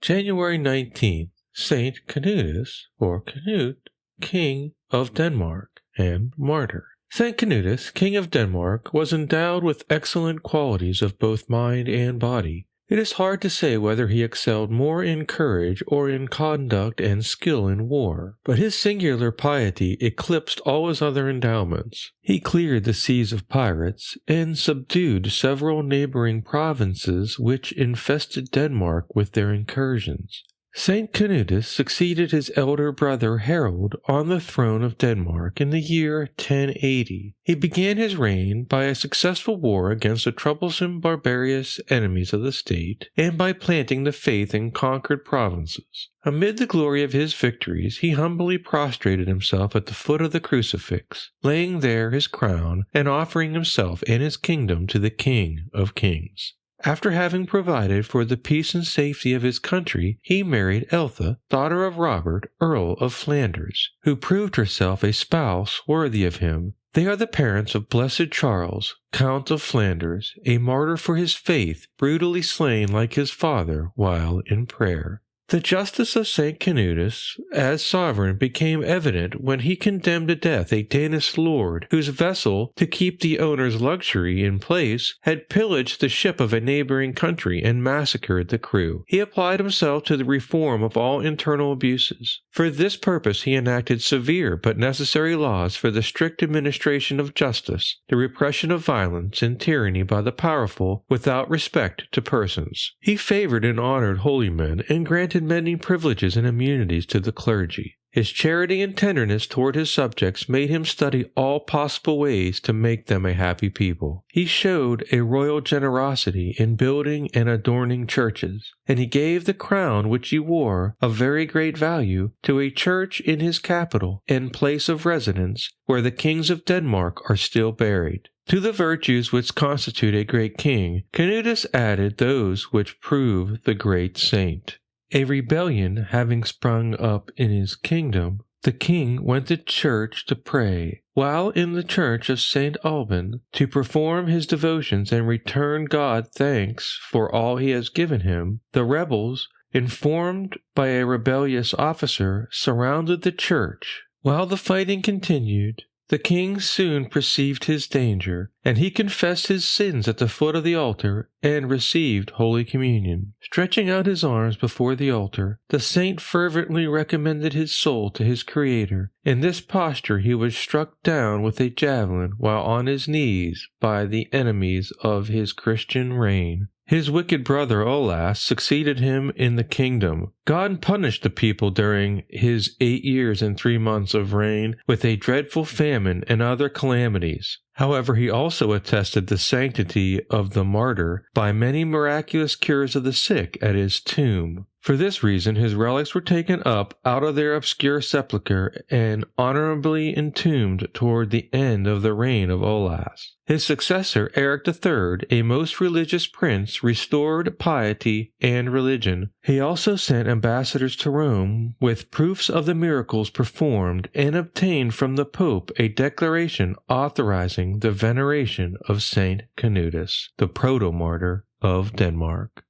January 19th, Saint Canutus, or Canute, King of Denmark and Martyr. Saint Canutus, King of Denmark, was endowed with excellent qualities of both mind and body. It is hard to say whether he excelled more in courage or in conduct and skill in war, but his singular piety eclipsed all his other endowments. He cleared the seas of pirates, and subdued several neighboring provinces which infested Denmark with their incursions. Saint Canutus succeeded his elder brother Harold on the throne of Denmark in the year 1080. He began his reign by a successful war against the troublesome barbarous enemies of the state, and by planting the faith in conquered provinces. Amid the glory of his victories, he humbly prostrated himself at the foot of the crucifix, laying there his crown and offering himself and his kingdom to the King of Kings. After having provided for the peace and safety of his country, he married Eltha, daughter of Robert, Earl of Flanders, who proved herself a spouse worthy of him. They are the parents of Blessed Charles, Count of Flanders, a martyr for his faith, brutally slain like his father while in prayer. The justice of Saint Canutus as sovereign became evident when he condemned to death a Danish lord whose vessel, to keep the owner's luxury in place, had pillaged the ship of a neighboring country and massacred the crew. He applied himself to the reform of all internal abuses. For this purpose he enacted severe but necessary laws for the strict administration of justice, the repression of violence and tyranny by the powerful without respect to persons. He favored and honored holy men and granted many privileges and immunities to the clergy. His charity and tenderness toward his subjects made him study all possible ways to make them a happy people. He showed a royal generosity in building and adorning churches, and he gave the crown which he wore, of very great value, to a church in his capital and place of residence, where the kings of Denmark are still buried. To the virtues which constitute a great king, Canutus added those which prove the great saint. A rebellion having sprung up in his kingdom, the king went to church to pray. While in the church of St. Alban, to perform his devotions and return God thanks for all he has given him, the rebels, informed by a rebellious officer, surrounded the church. While the fighting continued, the king soon perceived his danger, and he confessed his sins at the foot of the altar and received Holy Communion. Stretching out his arms before the altar, the saint fervently recommended his soul to his Creator. In this posture he was struck down with a javelin while on his knees by the enemies of his Christian reign. His wicked brother Olas succeeded him in the kingdom. God punished the people during his 8 years and 3 months of reign with a dreadful famine and other calamities. However, he also attested the sanctity of the martyr by many miraculous cures of the sick at his tomb. For this reason, his relics were taken up out of their obscure sepulchre and honorably entombed toward the end of the reign of Olas. His successor, Eric III, a most religious prince, restored piety and religion. He also sent ambassadors to Rome with proofs of the miracles performed and obtained from the Pope a declaration authorizing the veneration of Saint Canutus, the proto-martyr of Denmark.